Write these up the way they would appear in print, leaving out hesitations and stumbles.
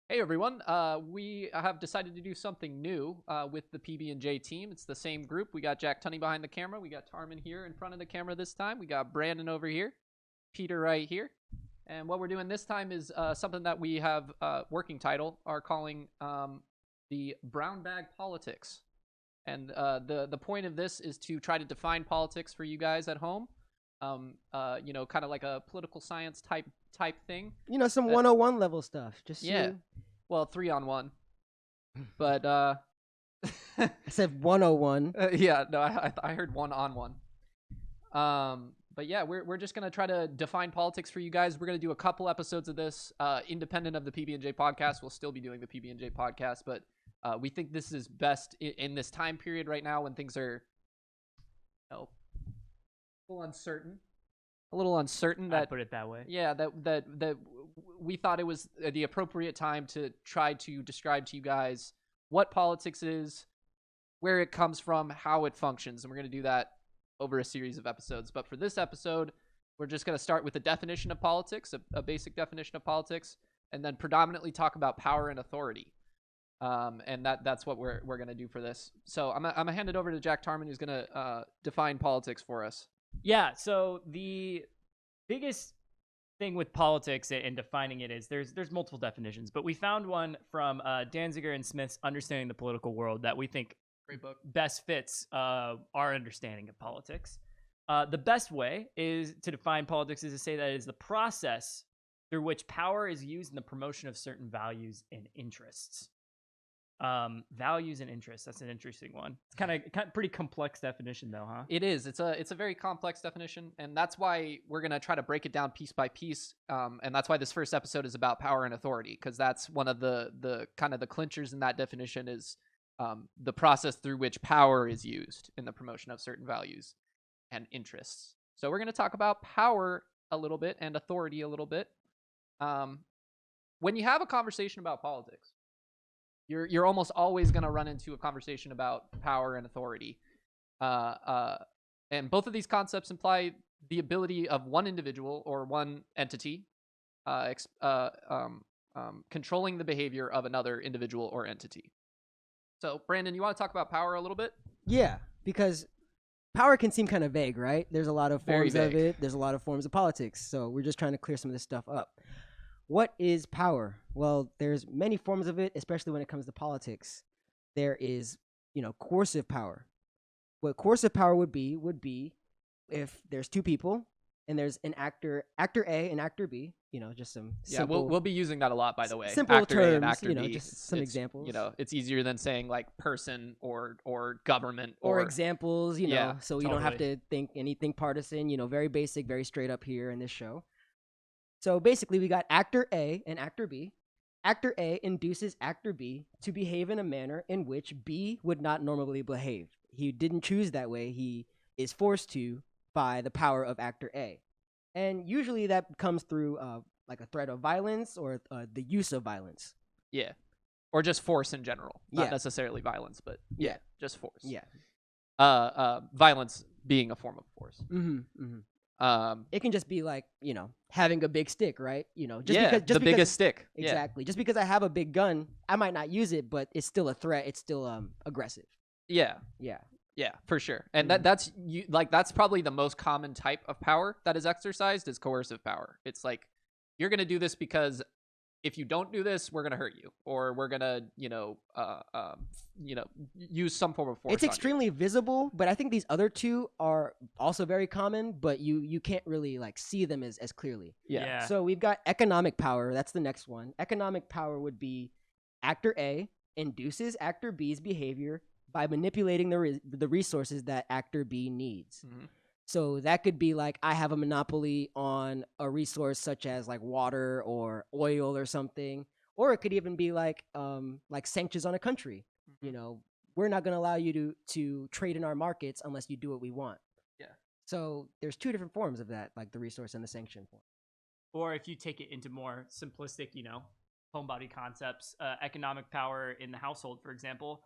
Hey everyone, we have decided to do something new with the PB&J team. It's the same group. We got Jack Tunney behind the camera. We got Tarman here in front of the camera this time. We got Brandon over here, Peter right here. And what we're doing this time is something that we have working title are calling the brown bag politics. And the point of this is to try to define politics for you guys at home. Kind of like a political science type thing. Some That 101 level stuff. Just yeah, well, 3-on-1, but I said 101. yeah, no, I heard 1-on-1. But yeah, we're just gonna try to define politics for you guys. We're gonna do a couple episodes of this, independent of the PB&J podcast. We'll still be doing the PB&J podcast, but we think this is best in this time period right now when things are, a little uncertain. A little uncertain. I'd put it that way. Yeah, that we thought it was the appropriate time to try to describe to you guys what politics is, where it comes from, how it functions, and we're going to do that over a series of episodes. But for this episode, we're just going to start with a definition of politics, a basic definition of politics, and then predominantly talk about power and authority. And that's what we're going to do for this. So I'm gonna hand it over to Jack Tarman, who's going to define politics for us. Yeah, so the biggest thing with politics and defining it is there's multiple definitions, but we found one from Danziger and Smith's Understanding the Political World that we think Great book. best fits our understanding of politics. The best way is to define politics is to say that it is the process through which power is used in the promotion of certain values and interests. Values and interests. That's an interesting one. It's kind of pretty complex definition, though, huh? It is. It's a very complex definition, and that's why we're gonna try to break it down piece by piece. And that's why this first episode is about power and authority, because that's one of the kind of the clinchers in that definition is the process through which power is used in the promotion of certain values and interests. So we're gonna talk about power a little bit and authority a little bit. When you have a conversation about politics, you're almost always going to run into a conversation about power and authority. And both of these concepts imply the ability of one individual or one entity controlling the behavior of another individual or entity. So, Brandon, you want to talk about power a little bit? Yeah, because power can seem kind of vague, right? There's a lot of Very forms of vague. it. There's a lot of forms of politics. So we're just trying to clear some of this stuff up. What is power? Well, there's many forms of it, especially when it comes to politics. There is, coercive power. What coercive power would be if there's two people and there's an actor A and actor B, just some simple, we'll be using that a lot, by the way. simple Actor terms, A and actor B. just some examples. It's easier than saying like person or government or examples, Yeah, so you don't have to think anything partisan, very basic, very straight up here in this show. So basically, we got actor A and actor B. Actor A induces actor B to behave in a manner in which B would not normally behave. He didn't choose that way. He is forced to by the power of actor A. And usually that comes through like a threat of violence or the use of violence. Yeah. Or just force in general. Not Yeah. necessarily violence, but Yeah. just force. Yeah. Violence being a form of force. Mm-hmm, mm-hmm. It can just be like, having a big stick, right? The biggest stick. Exactly. Just because I have a big gun, I might not use it, but it's still a threat. It's still aggressive. Yeah. Yeah. Yeah, for sure. And Mhm. that's probably the most common type of power that is exercised is coercive power. It's like you're going to do this because if you don't do this, we're going to hurt you, or we're going to, use some form of force. It's extremely visible, but I think these other two are also very common, but you can't really like see them as clearly. Yeah. So we've got economic power. That's the next one. Economic power would be actor A induces actor B's behavior by manipulating the resources that actor B needs. Mhm. So that could be like I have a monopoly on a resource such as like water or oil or something, or it could even be like sanctions on a country. We're not going to allow you to trade in our markets unless you do what we want. Yeah. So there's two different forms of that, like the resource and the sanction form. Or if you take it into more simplistic, homebody concepts, economic power in the household, for example,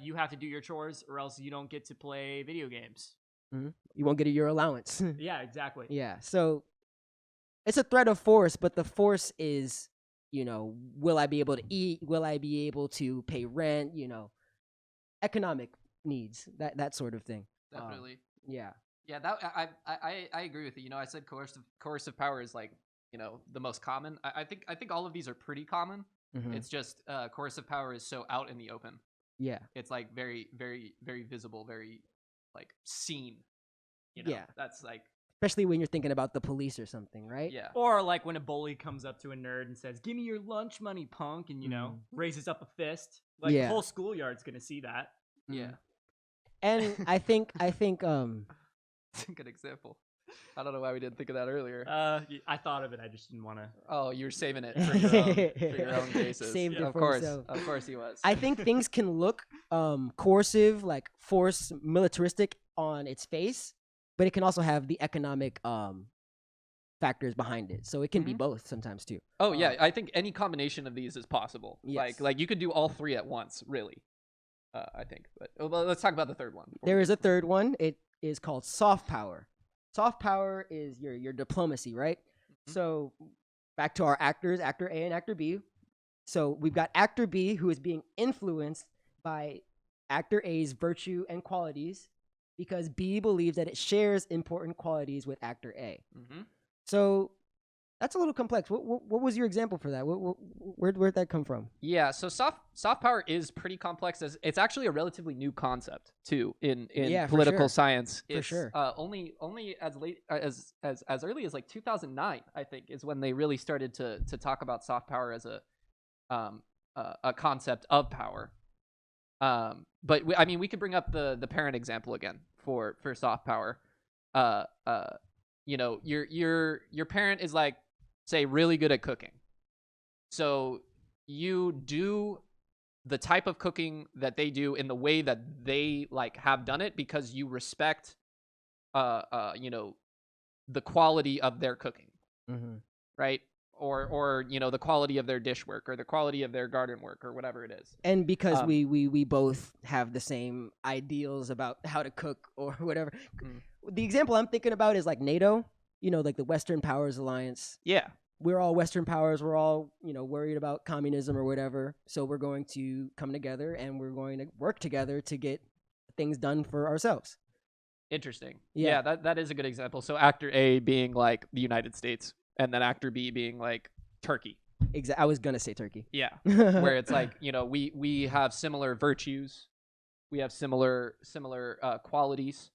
you have to do your chores or else you don't get to play video games. Mm-hmm. You won't get your allowance. Yeah, exactly. Yeah. So it's a threat of force, but the force is, will I be able to eat? Will I be able to pay rent? Economic needs, that sort of thing. Definitely. Yeah. Yeah, that I agree with you. I said coercive power is like, the most common. I think all of these are pretty common. Mhm. It's just coercive power is so out in the open. Yeah. It's like very, very, very visible, very like seen. Yeah. That's like, Especially when you're thinking about the police or something, right? yeah. Or like when a bully comes up to a nerd and says, "Give me your lunch money, punk," and raises up a fist. Like Yeah. the whole schoolyard's gonna see that. Yeah. And I think It's a good example. I don't know why we didn't think of that earlier. I thought of it. I just didn't want to. Oh, you were saving it for your own basis. Saved it Of for course, himself. of course he was. I think things can look coercive, like force, militaristic on its face, but it can also have the economic factors behind it. So it can be both sometimes too. Oh yeah, I think any combination of these is possible. Yes. Like you could do all three at once, really. I think. But well, let's talk about the third one. There is a third one. It is called soft power. Soft power is your diplomacy, right? So back to our actors, actor A and actor B. So we've got actor B who is being influenced by actor A's virtue and qualities because B believes that it shares important qualities with actor A. Mm-hmm. So that's a little complex. What was your example for that? Where'd that come from? Yeah, so soft power is pretty complex. It's actually a relatively new concept too in Yeah, for political sure. science. For It's, sure. Only as late as early as like 2009, I think, is when they really started to talk about soft power as a concept of power. But we could bring up the parent example again for soft power. Your parent is like, say, really good at cooking. So you do the type of cooking that they do in the way that they like have done it because you respect the quality of their cooking. Mm-hmm. Right? Or the quality of their dish work or the quality of their garden work or whatever it is. And because we both have the same ideals about how to cook or whatever. The example I'm thinking about is like NATO, like the Western Powers Alliance. Yeah. We're all Western powers. We're all, worried about communism or whatever. So we're going to come together and we're going to work together to get things done for ourselves. Interesting. Yeah. Yeah, that is a good example. So actor A being like the United States and then actor B being like Turkey. I was going to say Turkey. Yeah. Where it's like, we have similar virtues. We have similar qualities.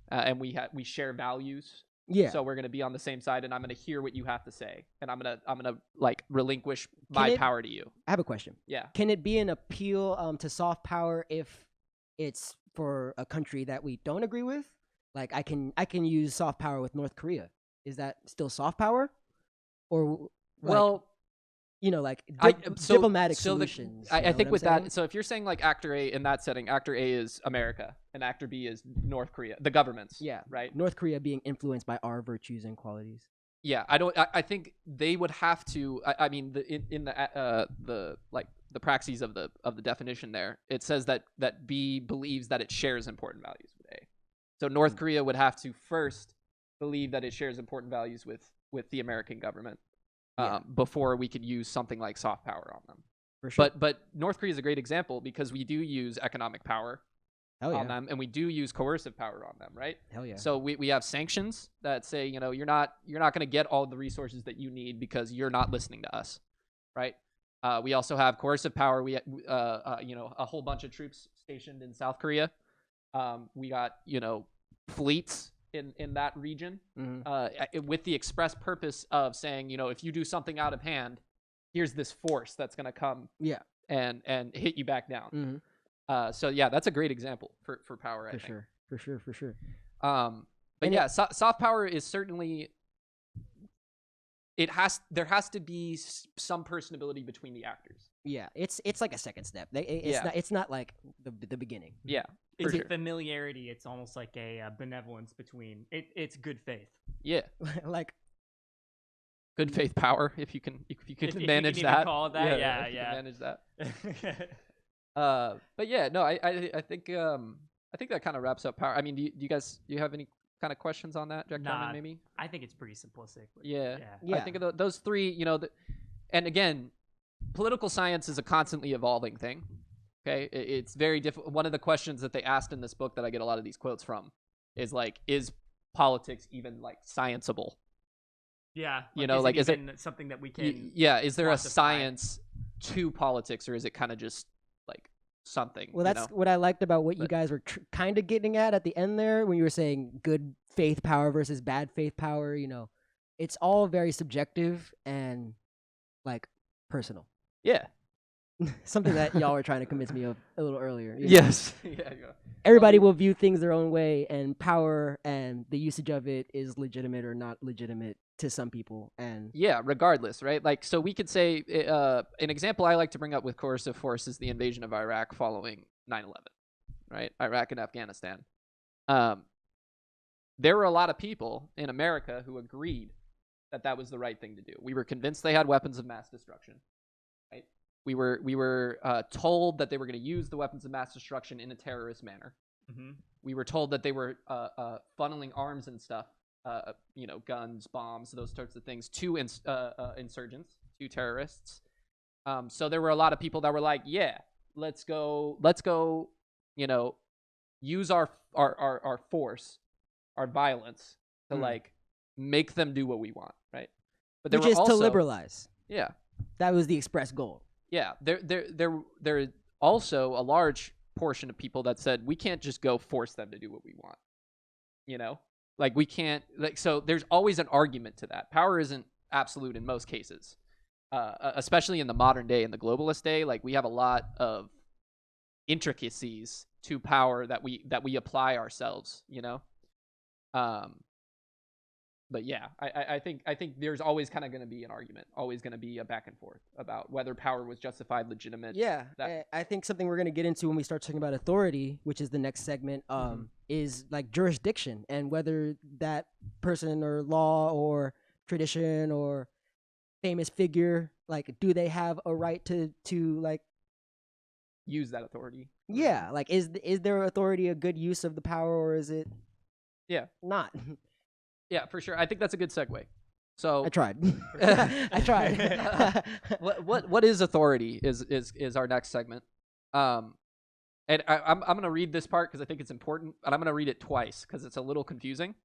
And we share values. Yeah. So we're going to be on the same side and I'm going to hear what you have to say and I'm going to like relinquish my power to you. I have a question. Yeah. Can it be an appeal to soft power if it's for a country that we don't agree with? Like I can use soft power with North Korea. Is that still soft power? Or diplomatic solutions. I think with that, so if you're saying like actor A in that setting, actor A is America and actor B is North Korea, the governments. Yeah. Right. North Korea being influenced by our virtues and qualities. Yeah. I think they would have to, in the praxis of the definition there, it says that B believes that it shares important values with A. So North Korea would have to first believe that it shares important values with the American government. Before we could use something like soft power on them. For sure. But North Korea is a great example because we do use economic power on them and we do use coercive power on them, right? Hell yeah. So we have sanctions that say, you're not going to get all the resources that you need because you're not listening to us, right? We also have coercive power. We a whole bunch of troops stationed in South Korea. We got, fleets in that region, with the express purpose of saying, if you do something out of hand, here's this force that's going to come and hit you back down. So yeah, that's a great example for power. I think. For sure. Soft power is certainly, there has to be some personability between the actors. Yeah, it's like a second step. It's not like the beginning. Yeah. It's sure. familiarity. It's almost like a benevolence between it's good faith. Yeah. Like good faith power, if you can manage you can that. Even call it that. Yeah. Manage that. But yeah, no, I think that kind of wraps up power. Do you have any kind of questions on that, Jack Tarman, maybe? I think it's pretty simplistic. Yeah. Yeah. I think of those three, and again, political science is a constantly evolving thing. Okay, it's very difficult. One of the questions that they asked in this book that I get a lot of these quotes from is like, is politics even like scienceable? Yeah, You know, is like, it is there even something that we can? yeah, is there a quantify? science to politics, or is it kind of just like something? Well, you that's know? what I liked about what you But- guys were kind of getting at the end there when you were saying good faith power versus bad faith power. You know, it's all very subjective and like personal. Yeah. Something that y'all were trying to convince me of a little earlier. you know? Yes. yeah. Everybody will view things their own way, and power and the usage of it is legitimate or not legitimate to some people. And Yeah, regardless, right? Like, so we could say an example I like to bring up with coercive force is the invasion of Iraq following 9/11, right? Iraq and Afghanistan. There were a lot of people in America who agreed that that was the right thing to do. We were convinced they had weapons of mass destruction, right? We were told that they were going to use the weapons of mass destruction in a terrorist manner. Mm-hmm. We were told that they were funneling arms and stuff, guns, bombs, those sorts of things to insurgents, to terrorists. So there were a lot of people that were like, yeah, let's go, use our force, our violence to like make them do what we want, right? But which is to liberalize. Yeah. That was the express goal. Yeah, there is also a large portion of people that said we can't just go force them to do what we want. You know, like we can't. Like, so there's always an argument to that. Power isn't absolute in most cases, especially in the modern day, in the globalist day. Like, we have a lot of intricacies to power that we apply ourselves. You know, but yeah, I think there's always kind of going to be an argument, always going to be a back and forth about whether power was justified, legitimate. Yeah, that, I think something we're going to get into when we start talking about authority, which is the next segment, is like jurisdiction and whether that person or law or tradition or famous figure, like, do they have a right to like use that authority. Yeah, like is their authority a good use of the power, or is it not? Yeah, for sure. I think that's a good segue. So I tried. I tried. what is authority is our next segment. And I'm going to read this part because I think it's important, and I'm going to read it twice because it's a little confusing.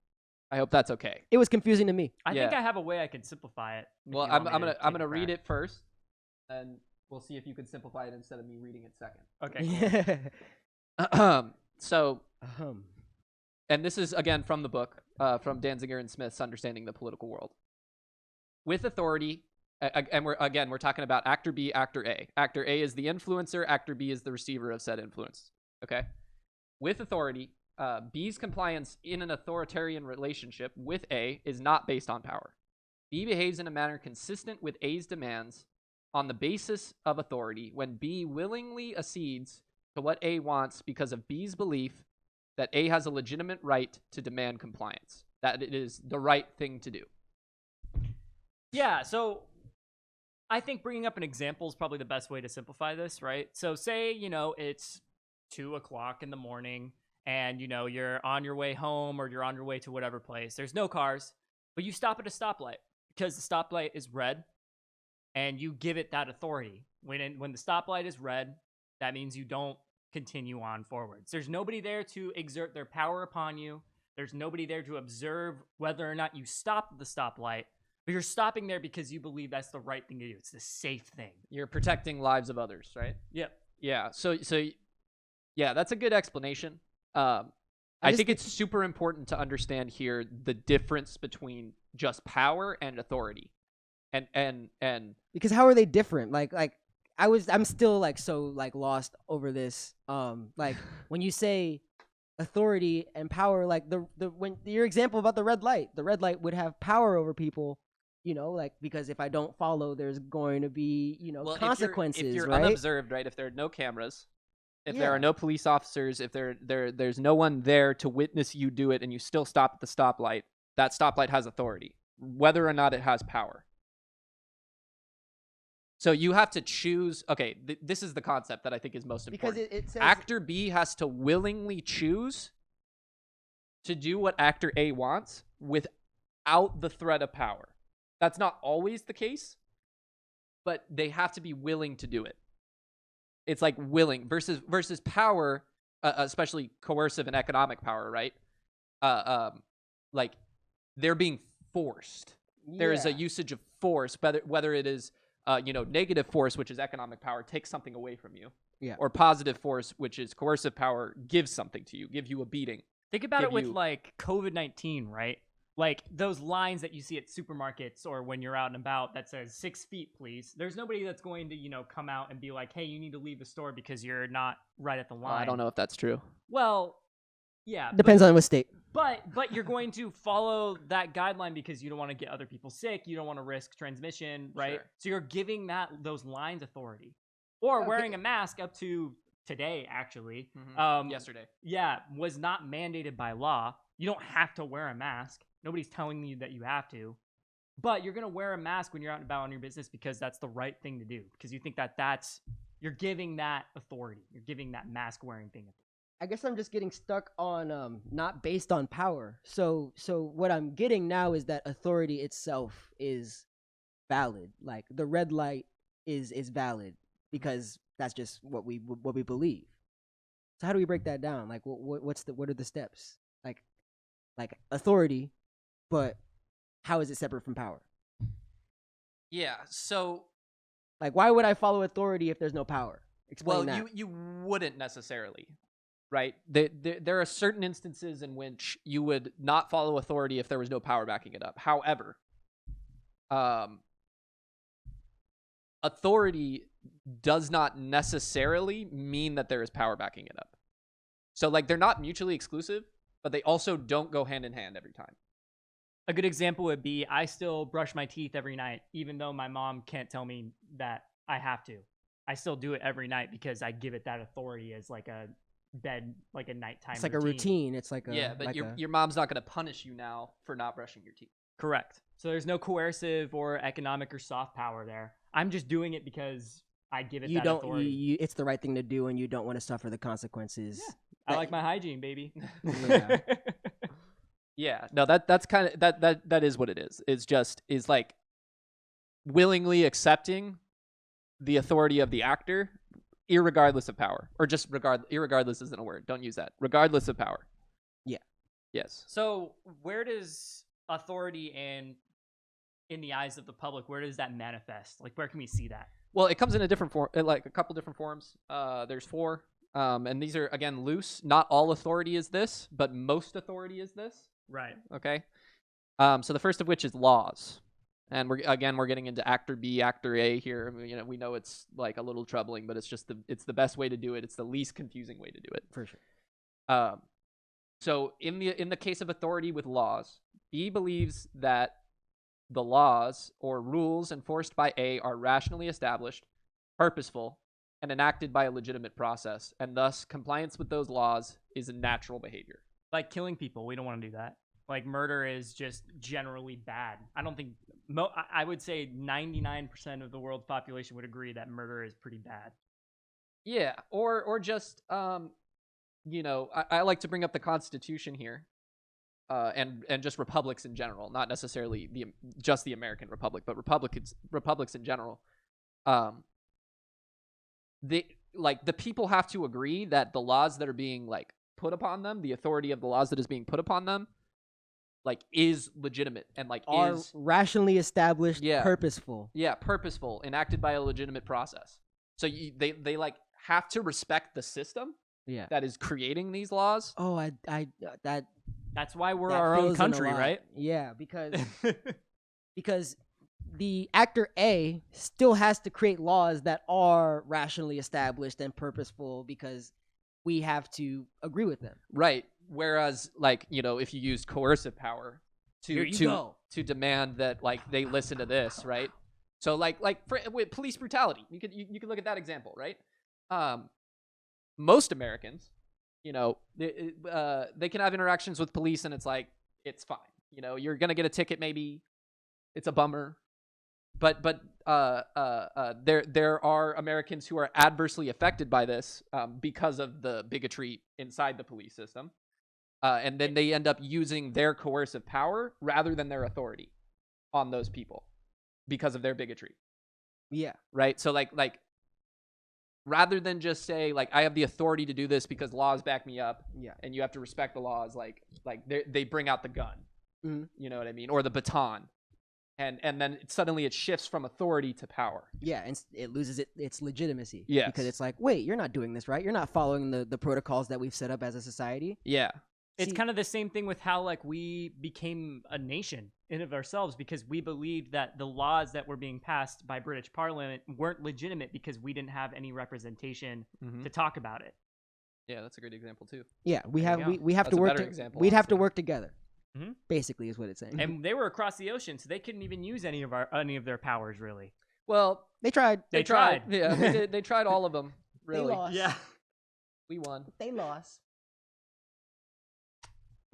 I hope that's okay. It was confusing to me. I think I have a way I can simplify it. Well, I'm gonna read it first, and we'll see if you can simplify it instead of me reading it second. Okay. Cool. So, and this is again from the book, from Danziger and Smith's Understanding the Political World. With authority, and we're talking about actor B, actor A. Actor A is the influencer. Actor B is the receiver of said influence. Okay. With authority, B's compliance in an authoritarian relationship with A is not based on power. B behaves in a manner consistent with A's demands on the basis of authority when B willingly accedes to what A wants because of B's belief that A has a legitimate right to demand compliance, that it is the right thing to do. Yeah, so I think bringing up an example is probably the best way to simplify this, right? So say, it's 2:00 in the morning and, you're on your way home or you're on your way to whatever place. There's no cars, but you stop at a stoplight because the stoplight is red and you give it that authority. When the stoplight is red, that means you don't continue on forwards. There's nobody there to exert their power upon you. There's nobody there to observe whether or not you stop at the stoplight, but you're stopping there because you believe that's the right thing to do. It's the safe thing. You're protecting lives of others, right? Yep. Yeah. So yeah, that's a good explanation. I think it's super important to understand here the difference between just power and authority, and because how are they different? Like I'm still like so like lost over this. Like when you say authority and power, like when your example about the red light would have power over people, like because if I don't follow, there's going to be consequences. If you're right? unobserved, right? If there are no cameras, if there are no police officers, if there's no one there to witness you do it, and you still stop at the stoplight, that stoplight has authority, whether or not it has power. So you have to choose. Okay, this is the concept that I think is most important. Because it says actor B has to willingly choose to do what actor A wants without the threat of power. That's not always the case, but they have to be willing to do it. It's like willing versus power, especially coercive and economic power, right? Like they're being forced. There is a Yeah. usage of force, whether it is negative force, which is economic power, takes something away from you, Yeah. or positive force, which is coercive power, gives something to you, give you a beating. Think about give it with you- like COVID-19, right? Like those lines that you see at supermarkets or when you're out and about that says 6 feet, please. There's nobody that's going to, come out and be like, hey, you need to leave the store because you're not right at the line. I don't know if that's true. Well, yeah. Depends on what state. But you're going to follow that guideline because you don't want to get other people sick. You don't want to risk transmission, right? Sure. So you're giving those lines authority. Or Okay. wearing a mask up to today, actually. Yesterday. Yeah, was not mandated by law. You don't have to wear a mask. Nobody's telling you that you have to. But you're going to wear a mask when you're out and about on your business because that's the right thing to do. Because you think you're giving that authority. You're giving that mask wearing thing authority. I guess I'm just getting stuck on not based on power. So what I'm getting now is that authority itself is valid. Like the red light is valid because that's just what we believe. So how do we break that down? Like what are the steps? Like authority, but how is it separate from power? Yeah. So, Like why would I follow authority if there's no power? Explain that. you wouldn't necessarily, right? There are certain instances in which you would not follow authority if there was no power backing it up. However, authority does not necessarily mean that there is power backing it up. So, like, they're not mutually exclusive, but they also don't go hand in hand every time. A good example would be I still brush my teeth every night, even though my mom can't tell me that I have to. I still do it every night because I give it that authority as like a nighttime. It's like a routine. It's like a Yeah, but like your mom's not going to punish you now for not brushing your teeth. Correct. So there's no coercive or economic or soft power there. I'm just doing it because I give it you that don't authority. you it's the right thing to do and you don't want to suffer the consequences. Yeah. I like my hygiene, baby. Yeah. Yeah, no, that's kind of that is what it is. Is like willingly accepting the authority of the actor, irregardless of power, or just irregardless isn't a word. Don't use that. Regardless of power. Yeah. Yes. So where does authority in the eyes of the public, where does that manifest? Like, where can we see that? Well, it comes in a different form, like a couple different forms. There's 4, and these are again loose. Not all authority is this, but most authority is this. Right. Okay. So the first of which is laws. And we're getting into actor B, actor A here. I mean, we know it's like a little troubling, but it's just it's the best way to do it. It's the least confusing way to do it. For sure. So in the case of authority with laws, B believes that the laws or rules enforced by A are rationally established, purposeful, and enacted by a legitimate process, and thus compliance with those laws is a natural behavior. Like killing people, we don't want to do that. Like murder is just generally bad. I don't think I would say 99% of the world's population would agree that murder is pretty bad. Yeah, or just I like to bring up the Constitution here, and just republics in general, not necessarily just the American Republic, but republics in general. The people have to agree that the laws that are being like put upon them, the authority of the laws that is being put upon them, like is legitimate and like Are is rationally established, Yeah. purposeful. purposeful, enacted by a legitimate process. So they like have to respect the system Yeah. that is creating these laws. Oh, that That's why we're that our fills own in a country, lot. right? Yeah, because the actor A still has to create laws that are rationally established and purposeful because we have to agree with them. Right. Whereas, like, if you use coercive power Here you to go. to demand that like they listen to this, right? So like with police brutality, you could look at that example, right? Most Americans, they can have interactions with police and it's like it's fine. You're gonna get a ticket, maybe it's a bummer, but there are Americans who are adversely affected by this because of the bigotry inside the police system. And then they end up using their coercive power rather than their authority on those people because of their bigotry. Yeah. right? So like rather than just say like I have the authority to do this because laws back me up, Yeah. and you have to respect the laws, like they bring out the gun, Mhm. you know what I mean, or the baton, and then suddenly it shifts from authority to power. Yeah, and it loses its legitimacy. Yes. Because it's like, wait, you're not doing this right. You're not following the protocols that we've set up as a society. Yeah. It's See- kind of the same thing with how like we became a nation in of ourselves because we believed that the laws that were being passed by British Parliament weren't legitimate because we didn't have any representation Mhm. to talk about it. Yeah, that's a great example too. Yeah, we There have you go. we have That's to a work. better example, We'd have to honestly. work together. Mhm. Basically, is what it's saying. And they were across the ocean, so they couldn't even use any of their powers really. Well, They tried. They tried. Yeah, they did. They tried all of them. Really, lost. Yeah. we won. They lost.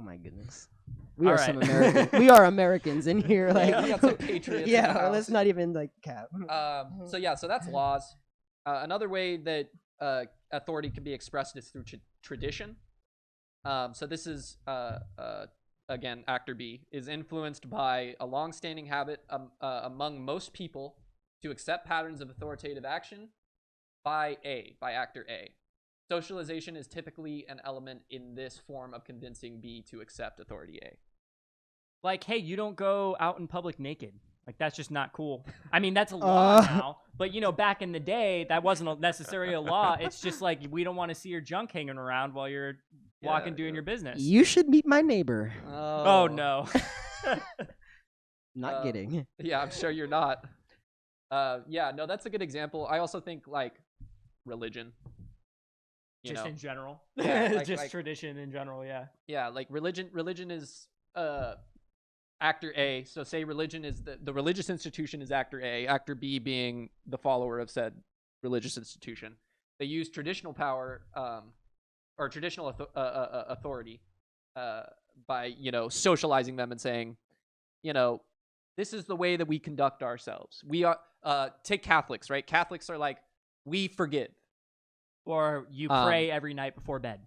Oh my goodness. We All are right. some Americans. We are Americans in here. Like, Yeah, we got some patriots in Yeah, the house. let's not even like cap. So yeah, so that's laws. Another way that authority can be expressed is through tradition. So this is again, actor B is influenced by a long-standing habit among most people to accept patterns of authoritative action by actor A. Socialization is typically an element in this form of convincing B to accept authority A. Like, hey, you don't go out in public naked. Like, that's just not cool. I mean, that's a law now. But, you know, back in the day, that wasn't necessarily a law. It's just like, we don't want to see your junk hanging around while you're walking, doing your business. You should meet my neighbor. Oh, no. Not kidding. Yeah, I'm sure you're not. Yeah, no, that's a good example. I also think, like, religion. You Just know? in general. Yeah, just like- tradition in general, yeah. Yeah, like religion is actor A. So say religion is the religious institution is actor A, actor B being the follower of said religious institution. They use traditional power or traditional authority by, you know, socializing them and saying, you know, this is the way that we conduct ourselves. We are take Catholics, right? Catholics are like, we forgive. Or you pray every night before bed.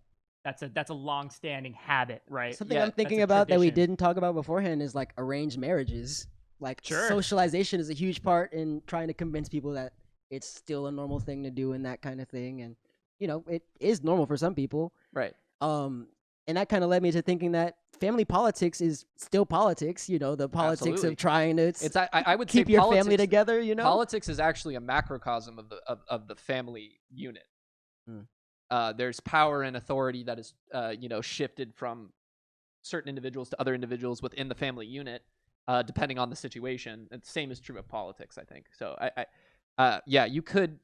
That's a long-standing habit, right? Something Yeah, I'm thinking that's a about that we tradition. didn't talk about beforehand is like arranged marriages. Like Sure. socialization is a huge part in trying to convince people that it's still a normal thing to do and that kind of thing. And you know, it is normal for some people. Right. And that kind of led me to thinking that family politics is still politics. You know, the politics Absolutely. of trying to It's I would keep say your politics, family together. You know, Politics is actually a macrocosm of the family unit. There's power and authority that is you know, shifted from certain individuals to other individuals within the family unit, depending on the situation. And the same is true of politics, I think. So yeah, you could.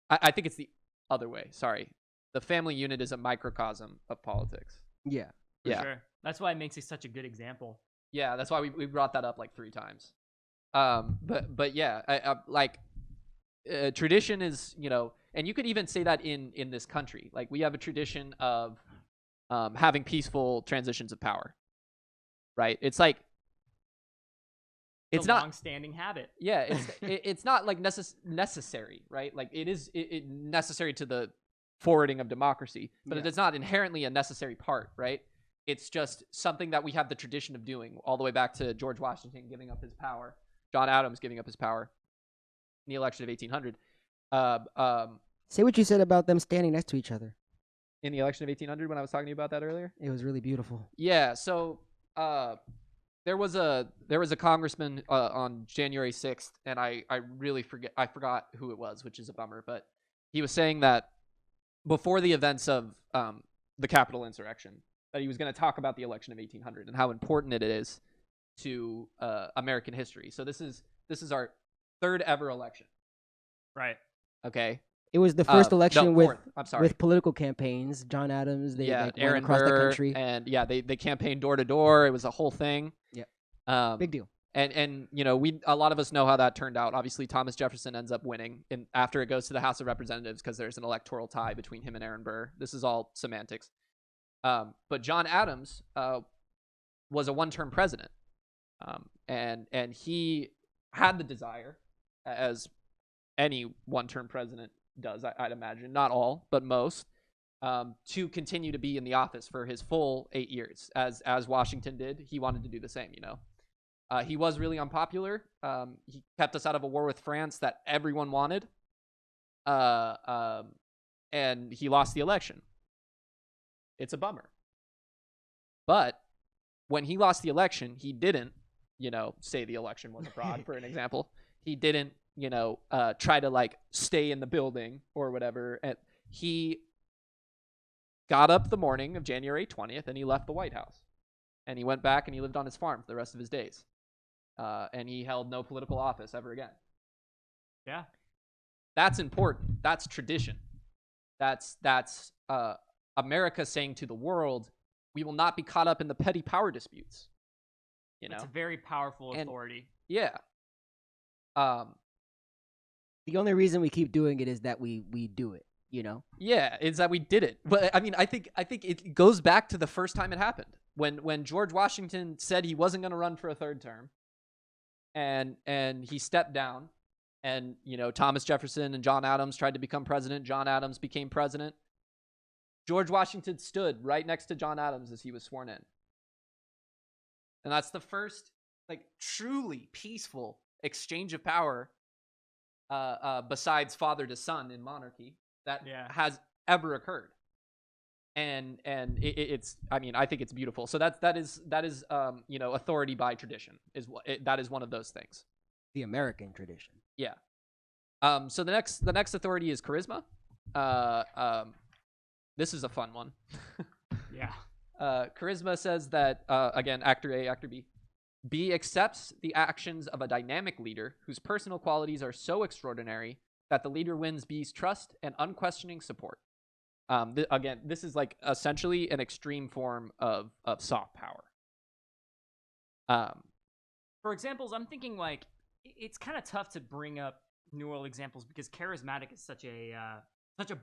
I think it's the other way. Sorry, the family unit is a microcosm of politics. yeah. For Yeah. sure. That's why it makes it such a good example. Yeah, that's why we brought that up like 3 times. But yeah, like tradition is, you know, and you could even say that in this country. Like we have a tradition of having peaceful transitions of power, right? It's like it's a not long-standing habit. yeah, it's not like necessary, right? Like it is necessary to the forwarding of democracy, but Yeah. it's not inherently a necessary part, right? It's just something that we have the tradition of doing all the way back to George Washington giving up his power, John Adams giving up his power in the election of 1800. Say what you said about them standing next to each other. In the election of 1800 when I was talking to you about that earlier. It was really beautiful. Yeah, so there was a congressman on January 6th, and I forgot who it was, which is a bummer, but he was saying that before the events of the Capitol insurrection, that he was going to talk about the election of 1800 and how important it is to American history. So this is our 3rd ever election. Right. Okay. It was the first election no, with 4th. I'm sorry. with political campaigns. John Adams, they like, went Aaron across the Burr, country. and yeah, they campaigned door to door. It was a whole thing. Yeah. Big deal. And you know, a lot of us know how that turned out. Obviously, Thomas Jefferson ends up winning, and after it goes to the House of Representatives because there's an electoral tie between him and Aaron Burr. This is all semantics. But John Adams was a one-term president, and he had the desire, as any one-term president does, I'd imagine, not all, but most, to continue to be in the office for his full 8 years, as Washington did. He wanted to do the same, you know. He was really unpopular. He kept us out of a war with France that everyone wanted. And he lost the election. It's a bummer. But when he lost the election, he didn't, say the election was a fraud, for an example. He didn't, try to like stay in the building or whatever. And he got up the morning of January 20th and he left the White House. And he went back and he lived on his farm for the rest of his days. And he held no political office ever again. Yeah. That's important. That's tradition. That's America saying to the world, we will not be caught up in the petty power disputes. It's a very powerful authority. Yeah. The only reason we keep doing it is that we do it. Yeah, it's that we did it. But I mean, I think it goes back to the first time it happened when George Washington said he wasn't going to run for a third term, and he stepped down, and Thomas Jefferson and John Adams tried to become president. John Adams became president. George Washington stood right next to John Adams as he was sworn in, and that's the first like truly peaceful exchange of power, besides father to son in monarchy, that has ever occurred. And it's I mean, I think it's beautiful. So that is authority by tradition is what that is one of those things. The American tradition. Yeah. So the next authority is charisma. This is a fun one. Yeah. Charisma says that again, actor A, actor B. B accepts the actions of a dynamic leader whose personal qualities are so extraordinary that the leader wins B's trust and unquestioning support. Again, this is like essentially an extreme form of soft power. For examples, I'm thinking like it's kind of tough to bring up newer examples because charismatic is such a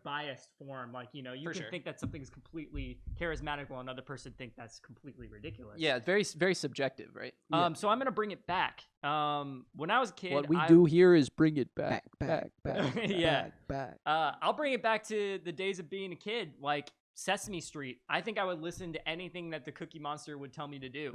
biased form. Like, you can think that something is completely charismatic while another person think that's completely ridiculous. Yeah, it's very, very subjective, right? So I'm going to bring it back. When I was a kid, what we do here is bring it back. Yeah. Back. I'll bring it back to the days of being a kid, like Sesame Street. I think I would listen to anything that the Cookie Monster would tell me to do.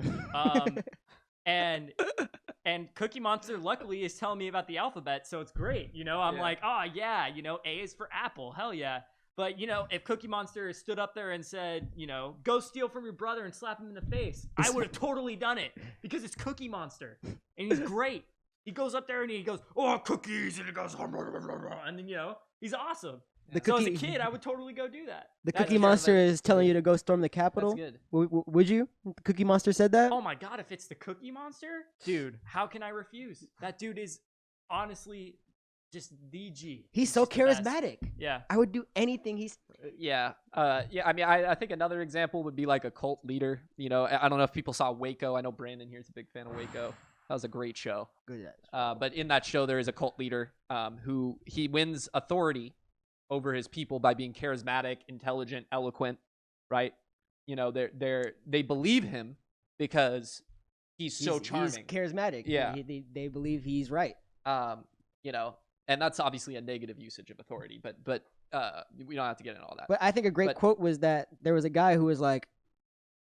And Cookie Monster, luckily, is telling me about the alphabet, so it's great. I'm like, oh, yeah, A is for apple. Hell yeah. But, if Cookie Monster stood up there and said, go steal from your brother and slap him in the face, I would have totally done it because it's Cookie Monster. And he's great. He goes up there and he goes, oh, cookies. And he goes, and then, he's awesome. So as a kid, I would totally go do that. The Cookie Monster is telling you to go storm the Capitol. That's good. Would you? The Cookie Monster said that? Oh my God, if it's the Cookie Monster? Dude, how can I refuse? That dude is honestly just the G. He's so charismatic. Yeah. I would do anything he's... Yeah. I mean, I think another example would be like a cult leader. I don't know if people saw Waco. I know Brandon here is a big fan of Waco. That was a great show. Good. But in that show, there is a cult leader who he wins authority over his people by being charismatic, intelligent, eloquent, right? They believe him because he's so charming. He's charismatic. Yeah. They believe he's right. And that's obviously a negative usage of authority, but we don't have to get into all that. But I think a great quote was that there was a guy who was like,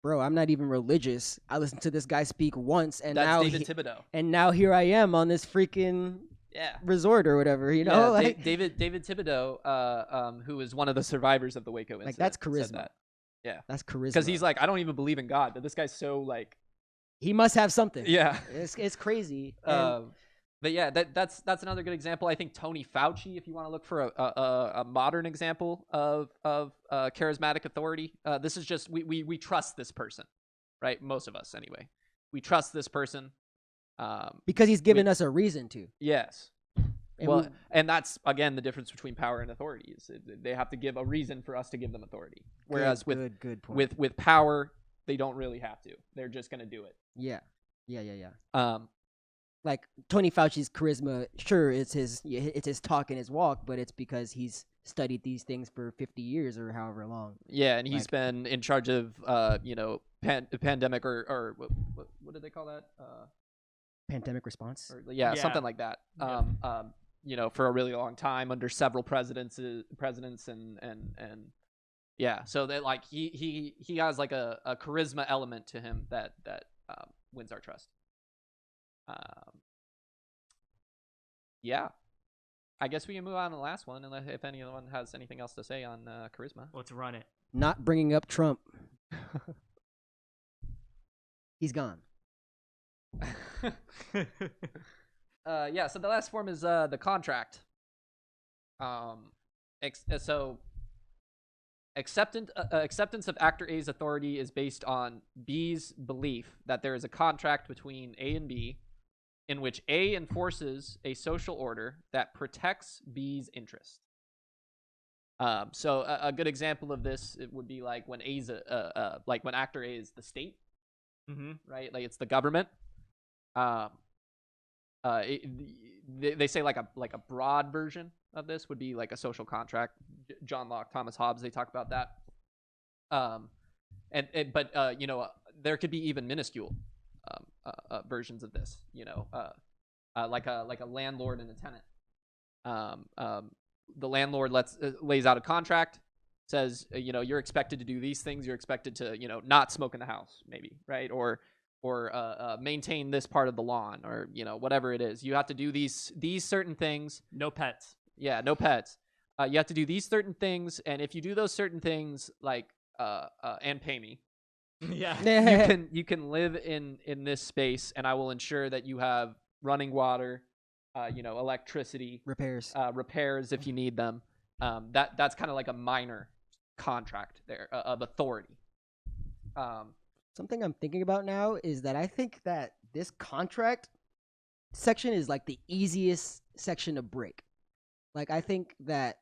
bro, I'm not even religious. I listened to this guy speak once, and that's now David Thibodeau. And now here I am on this freaking resort or whatever, David Thibodeau, who is one of the survivors of the Waco incident. Like, that's charisma. That. Yeah, that's charisma. Because he's like, I don't even believe in God, but this guy's so like, he must have something. Yeah, it's crazy. But yeah, that's another good example. I think Tony Fauci, if you want to look for a modern example of charismatic authority, this is just we trust this person, right? Most of us anyway. We trust this person. Because he's given us a reason to. Yes. And that's again the difference between power and authority is they have to give a reason for us to give them authority. Whereas good point. with power, they don't really have to. They're just gonna do it. Yeah. Like Tony Fauci's charisma, sure, it's his talk and his walk, but it's because he's studied these things for 50 years or however long. Yeah, and he's been in charge of pandemic or what do they call that? Pandemic response. Something like that. For a really long time under several presidents and so that like he has like a charisma element to him that wins our trust. Um, yeah. I guess we can move on to the last one, unless if anyone has anything else to say on charisma. Let's run it. Not bringing up Trump. He's gone. Yeah, so the last form is the contract. So acceptance of actor A's authority is based on B's belief that there is a contract between A and B in which A enforces a social order that protects B's interest. So a good example of this, it would be like when A's like when actor A is the state, right? Like it's the government. They say like a broad version of this would be like a social contract. John Locke, Thomas Hobbes, they talk about that. But you know, there could be even minuscule versions of this. You know, like a landlord and a tenant. The landlord lays out a contract, says you know you're expected to do these things. You're expected to you know not smoke in the house, maybe, right? Or maintain this part of the lawn, or you know whatever it is. You have to do these certain things. No pets. Yeah, no pets. You have to do these certain things, and if you do those certain things, like and pay me, Yeah. you can live in this space, and I will ensure that you have running water, you know, electricity, Repairs. repairs if you need them. That's kind of like a minor contract there of authority. Something I'm thinking about now is that I think that this contract section is like the easiest section to break. Like I think that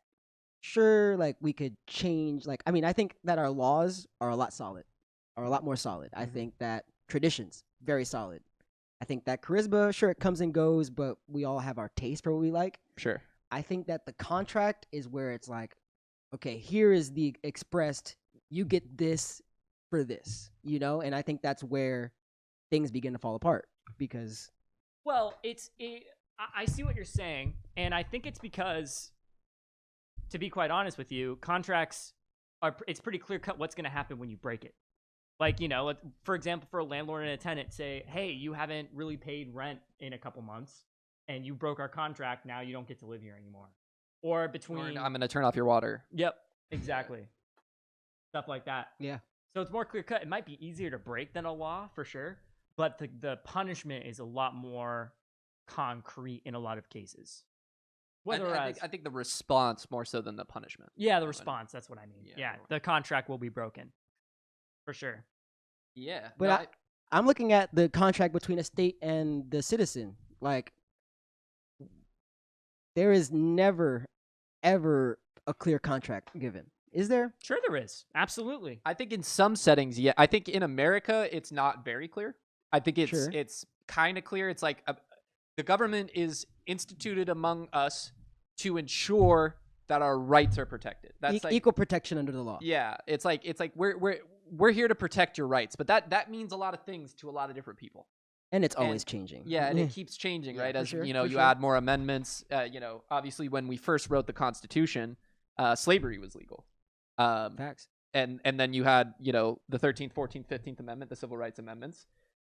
sure, like we could change. Like I mean, I think that our laws are a lot more solid. I think that traditions very solid. I think that charisma, sure, it comes and goes, but we all have our taste for what we like. Sure. I think that the contract is where it's like, okay, here is the expressed. You get this for this, you know, and I think that's where things begin to fall apart because. Well, I see what you're saying, and I think it's because, to be quite honest with you, contracts it's pretty clear cut what's going to happen when you break it. Like, you know, for example, for a landlord and a tenant, say, hey, you haven't really paid rent in a couple months, and you broke our contract, now you don't get to live here anymore. Or between... I'm going to turn off your water. Yep, exactly. Stuff like that. Yeah. So it's more clear cut. It might be easier to break than a law, for sure, but the punishment is a lot more concrete in a lot of cases. I think the response more so than the punishment. Yeah, the response. That's what I mean. Yeah. Yeah, the contract will be broken, for sure. Yeah, but I'm looking at the contract between a state and the citizen. Like, there is never, ever a clear contract given. Is there? Sure, there is. Absolutely. I think in some settings, yeah. I think in America, it's not very clear. I think it's kind of clear. It's like the government is instituted among us to ensure that our rights are protected. That's like equal protection under the law. Yeah, it's like we're here to protect your rights, but that means a lot of things to a lot of different people. And it's always changing. Yeah, and it keeps changing, right? As sure, you know, you add more amendments. You know, obviously, when we first wrote the Constitution, slavery was legal. Facts. And then you had, you know, the 13th, 14th, 15th Amendment, the Civil Rights Amendments,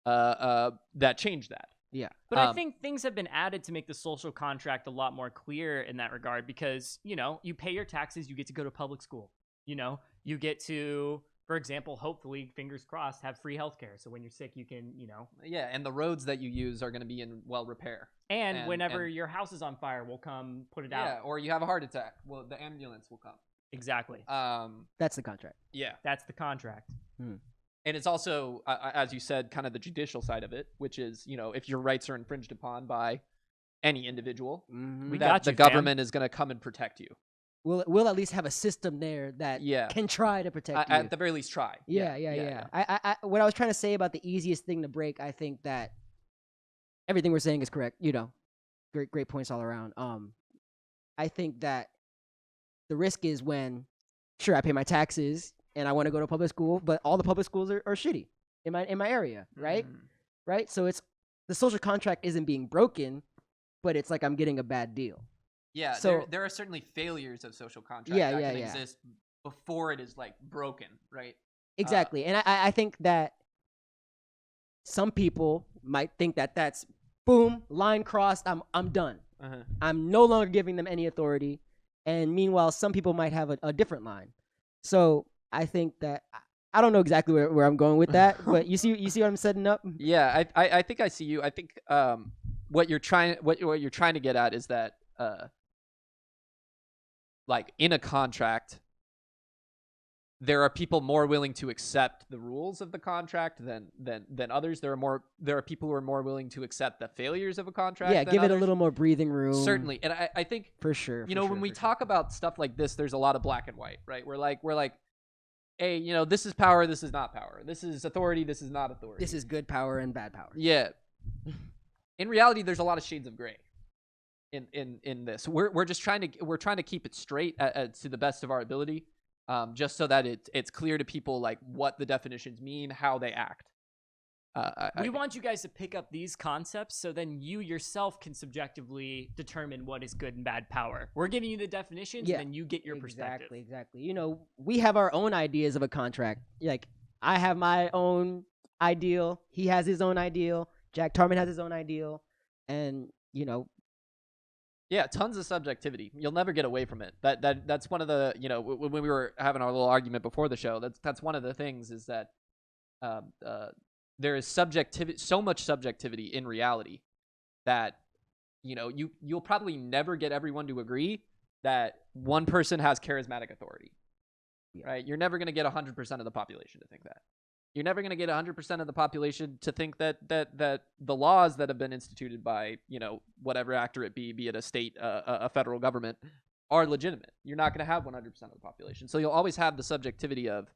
that changed that. Yeah. But I think things have been added to make the social contract a lot more clear in that regard because, you know, you pay your taxes, you get to go to public school. You know, you get to, for example, hopefully, fingers crossed, have free healthcare. So when you're sick, you can, you know. Yeah, and the roads that you use are going to be in well repair. And whenever your house is on fire, we'll come put it out. Yeah, or you have a heart attack. Well, the ambulance will come. Exactly. That's the contract. Yeah. That's the contract. And it's also, as you said, kind of the judicial side of it, which is, you know, if your rights are infringed upon by any individual, We got you, the government is going to come and protect you. We'll at least have a system there that can try to protect you. At the very least, try. Yeah. I what I was trying to say about the easiest thing to break, I think that everything we're saying is correct. You know, great points all around. I think that the risk is when, sure, I pay my taxes and I want to go to public school, but all the public schools are shitty in my area, right? Right. So it's the social contract isn't being broken, but it's like I'm getting a bad deal. Yeah, so there are certainly failures of social contract that can exist before it is like broken, right? Exactly, and I think that some people might think that that's boom, line crossed. I'm done. Uh-huh. I'm no longer giving them any authority. And meanwhile, some people might have a different line. So I think that I don't know exactly where I'm going with that, but you see what I'm setting up. Yeah, I think I see you. I think what you're trying to get at is that like in a contract, there are people more willing to accept the rules of the contract than others. There are people who are more willing to accept the failures of a contract. Yeah, than give it a others. little more breathing room. Certainly, and I think for sure. when we talk about stuff like this, there's a lot of black and white, right? We're like, hey, this is power, this is not power. This is authority, this is not authority. This is good power and bad power. Yeah. In reality, there's a lot of shades of gray in this. We're just trying to keep it straight to the best of our ability. Just so that it's clear to people like what the definitions mean, how they act. We want you guys to pick up these concepts so then you yourself can subjectively determine what is good and bad power. We're giving you the definitions and then you get your perspective. Exactly. We have our own ideas of a contract. Like, I have my own ideal. He has his own ideal. Jack Tarman has his own ideal. And, yeah, tons of subjectivity. You'll never get away from it. That's one of the, when we were having our little argument before the show, that's one of the things is that there is subjectivity, so much subjectivity in reality that, you'll probably never get everyone to agree that one person has charismatic authority, right? You're never going to get 100% of the population to think that. You're never going to get 100% of the population to think that the laws that have been instituted by, whatever actor it be it a state, a federal government, are legitimate. You're not going to have 100% of the population. So you'll always have the subjectivity of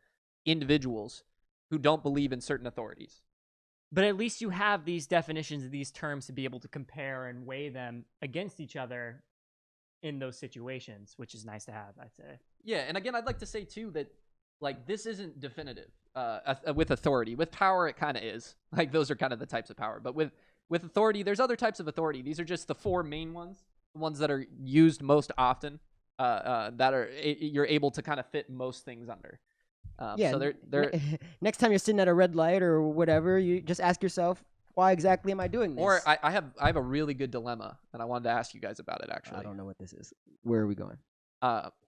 individuals who don't believe in certain authorities. But at least you have these definitions of these terms to be able to compare and weigh them against each other in those situations, which is nice to have, I'd say. Yeah, and again, I'd like to say, too, that like this isn't definitive with authority. With power, it kind of is. Like those are kind of the types of power. But with authority, there's other types of authority. These are just the four main ones, the ones that are used most often, that are you're able to kind of fit most things under. So they're next time you're sitting at a red light or whatever, you just ask yourself, why exactly am I doing this? Or I have a really good dilemma, and I wanted to ask you guys about it. Actually, I don't know what this is. Where are we going?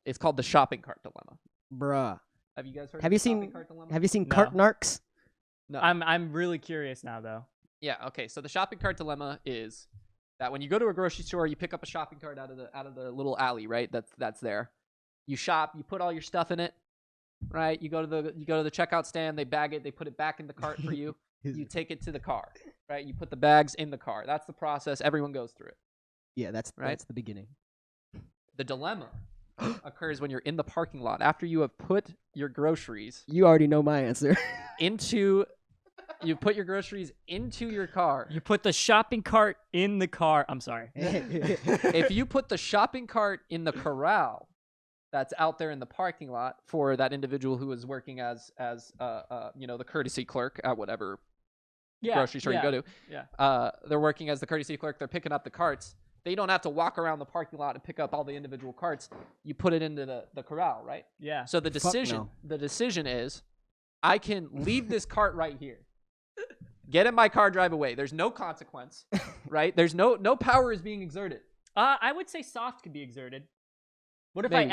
It's called the shopping cart dilemma. Bruh. Have you guys heard? Have you seen Cart Narcs? No. I'm really curious now though. Yeah. Okay. So the shopping cart dilemma is that when you go to a grocery store, you pick up a shopping cart out of the little alley, right? That's there. You shop. You put all your stuff in it, right? You go to the checkout stand. They bag it. They put it back in the cart for you. You take it to the car, right? You put the bags in the car. That's the process. Everyone goes through it. Yeah, that's the beginning. The dilemma occurs when you're in the parking lot after you have put your groceries. You already know my answer. You put your groceries into your car. You put the shopping cart in the car. I'm sorry. If you put the shopping cart in the corral that's out there in the parking lot for that individual who is working as the courtesy clerk at whatever grocery store you go to. Yeah. They're working as the courtesy clerk. They're picking up the carts. They don't have to walk around the parking lot and pick up all the individual carts. You put it into the corral, right? Yeah. So the decision is, I can leave this cart right here. Get in my car, drive away. There's no consequence, right? There's no power is being exerted. I would say soft could be exerted. What if I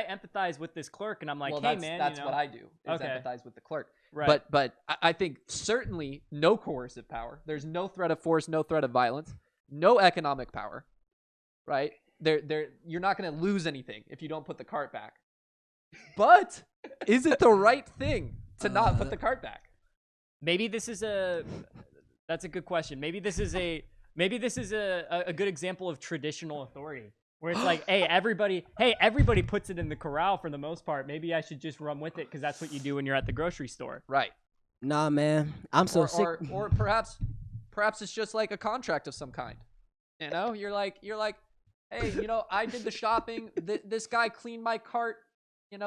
empathize with this clerk and I'm like, hey man, that's what I do. Is empathize with the clerk. Right. But I think certainly no coercive power. There's no threat of force, no threat of violence, no economic power. Right? You're not going to lose anything if you don't put the cart back. But is it the right thing to not put the cart back? Maybe this is that's a good question. Maybe this is a good example of traditional authority where it's like, hey, everybody puts it in the corral for the most part. Maybe I should just run with it because that's what you do when you're at the grocery store. Right. Nah, man. I'm so sick. Or perhaps it's just like a contract of some kind. You're like, hey, I did the shopping. This guy cleaned my cart.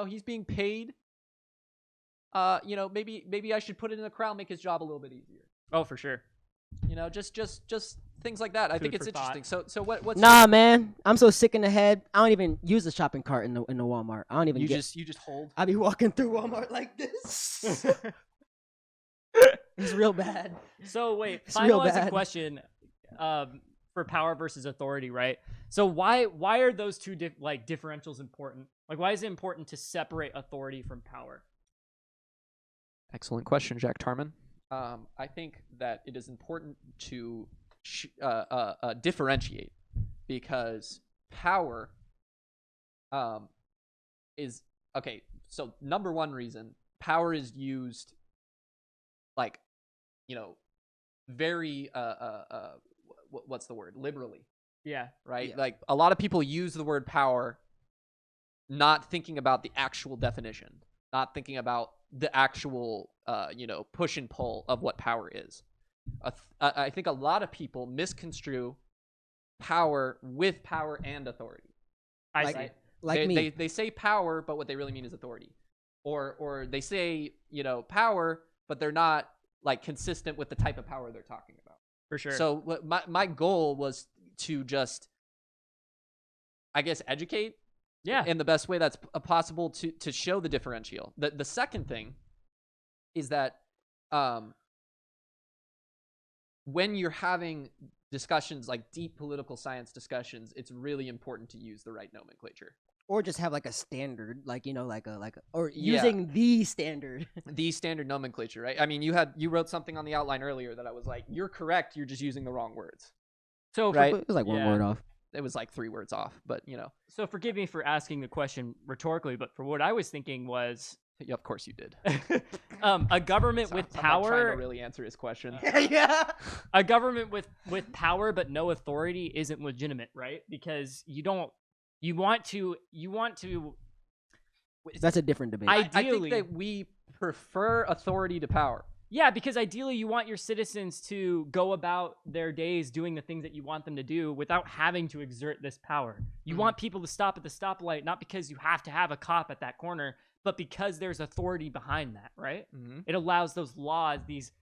He's being paid. Maybe I should put it in the corral, make his job a little bit easier. Oh, for sure. Just things like that. I think it's interesting. So what's Nah, man. I'm so sick in the head. I don't even use the shopping cart in the Walmart. I don't even. You just hold. I be walking through Walmart like this. It's real bad. So wait, real finalizing bad. question. for power versus authority, right? So why are those two differentials important? Like, why is it important to separate authority from power? Excellent question, Jack Tarman. I think that it is important to differentiate, because power is okay. So number one reason, power is used like, very what's the word? Liberally, Yeah. right? Yeah. Like, a lot of people use the word power not thinking about the actual definition, not thinking about the actual push and pull of what power is. I think a lot of people misconstrue power with power and authority. I Like- see. Like me. They say power, but what they really mean is authority. Or they say, power, but they're not like consistent with the type of power they're talking about. For sure. So my goal was to just, I guess, educate yeah. in the best way that's possible to show the differential. The second thing is that when you're having discussions, like deep political science discussions, it's really important to use the right nomenclature. Or just have like a standard, like or Yeah. using the standard. The standard nomenclature, right? I mean, you wrote something on the outline earlier that I was like, you're correct, you're just using the wrong words. So Right. It was like one Yeah. word off. It was like 3 words off, but So forgive me for asking the question rhetorically, but for what I was thinking was, yeah, of course you did. a government So with I'm not trying power, to really answer his question. Yeah. a government with power but no authority isn't legitimate, right? Because you want to. That's a different debate. I- I think Ideally- that we prefer authority to power. Yeah, because ideally you want your citizens to go about their days doing the things that you want them to do without having to exert this power. You Mhm. want people to stop at the stoplight, not because you have to have a cop at that corner, but because there's authority behind that, right? Mm-hmm. It allows those laws, these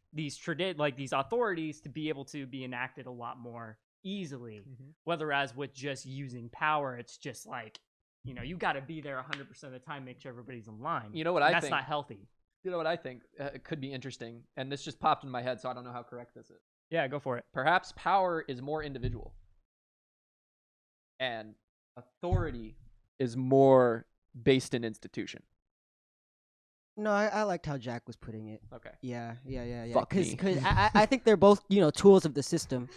authorities to be able to be enacted a lot more easily. Mhm. Whereas with just using power, it's just like, you got to be there 100% of the time, make sure everybody's in line. You know what And I that's think? not healthy. You know what I think could be interesting, and this just popped in my head, so I don't know how correct this is. Yeah, go for it. Perhaps power is more individual, and authority is more based in institution. No, I liked how Jack was putting it. Okay. Yeah. Fuck me. Because I think they're both tools of the system,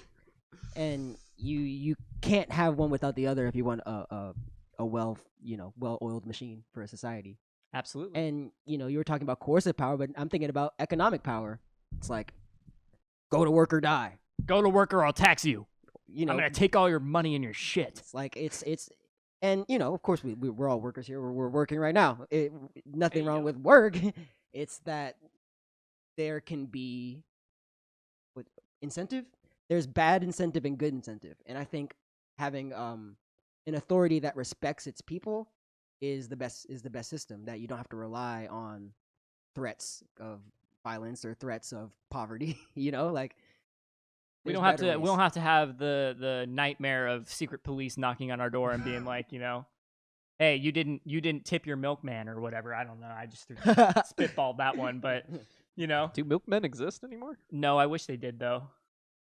and you can't have one without the other if you want a well-oiled machine for a society. Absolutely. And you were talking about coercive power, but I'm thinking about economic power. It's like, go to work or die. Go to work or I'll tax you. I'm I'm gonna take all your money and your shit. It's like it's and of course we're all workers here. We're working right now. Nothing wrong with work. It's that there can be incentive. There's bad incentive and good incentive, and I think having an authority that respects its people is the best system, that you don't have to rely on threats of violence or threats of poverty. Like, We there's don't have better to. We ways. don't have to have the nightmare of secret police knocking on our door and being like, hey, you didn't tip your milkman or whatever. I don't know. I just spitballed that one, but Do milkmen exist anymore? no, I wish they did though.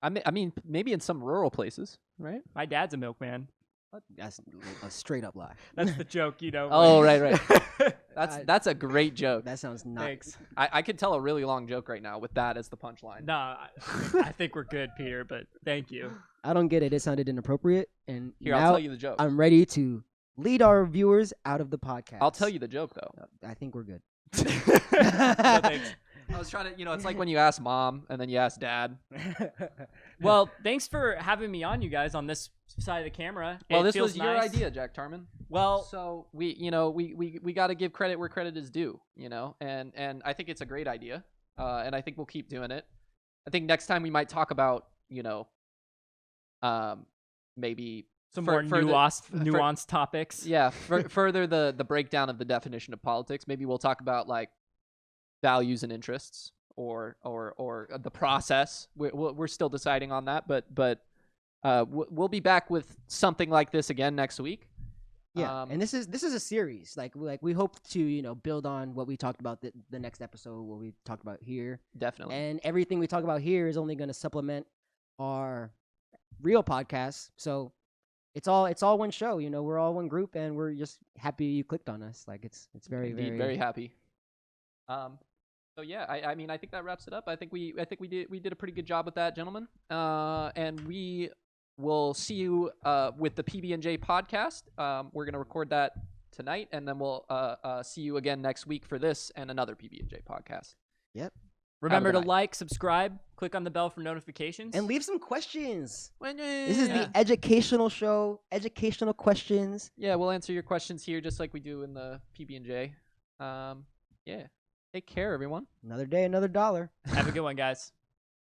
I mean, maybe in some rural places, right? My dad's a milkman. That's a straight up lie. That's the joke, Oh, right. I- That's a great joke. That sounds not. Thanks. I could tell a really long joke right now with that as the punchline. No, I think we're good, Peter. But thank you. I don't get it. It sounded inappropriate, and Here, now I'll tell you the joke. I'm ready to lead our viewers out of the podcast. I'll tell you the joke though. I think we're good. No, thanks. I was trying to, it's like when you ask mom and then you ask dad. Well, thanks for having me on, you guys, on this side of the camera. Well, It this feels was your nice. idea, Jack Tarman. Well, So we got to give credit where credit is due, and I think it's a great idea, and I think we'll keep doing it. I think next time we might talk about, maybe some fur- more further- nuanced topics. yeah, further the breakdown of the definition of politics. Maybe we'll talk about like values and interests, or the process. We're still deciding on that, but we'll be back with something like this again next week. Yeah, and this is a series. Like we hope to build on what we talked about the next episode, what we talked about here, Definitely. and everything we talk about here is only going to supplement our real podcasts. So it's all one show. You know, we're all one group, and we're just happy you clicked on us. Like it's very Indeed, very very happy. So yeah, I mean I think that wraps it up. I think we did a pretty good job with that, gentlemen. And we will see you with the PB&J podcast. We're gonna record that tonight, and then we'll see you again next week for this and another PB&J podcast. Yep. Remember to night. like, subscribe, click on the bell for notifications. And leave some questions. This This is the educational show. Educational questions. Yeah, we'll answer your questions here just like we do in the PB&J. Yeah. Take care, everyone. Another day, another dollar. Have a good one, guys.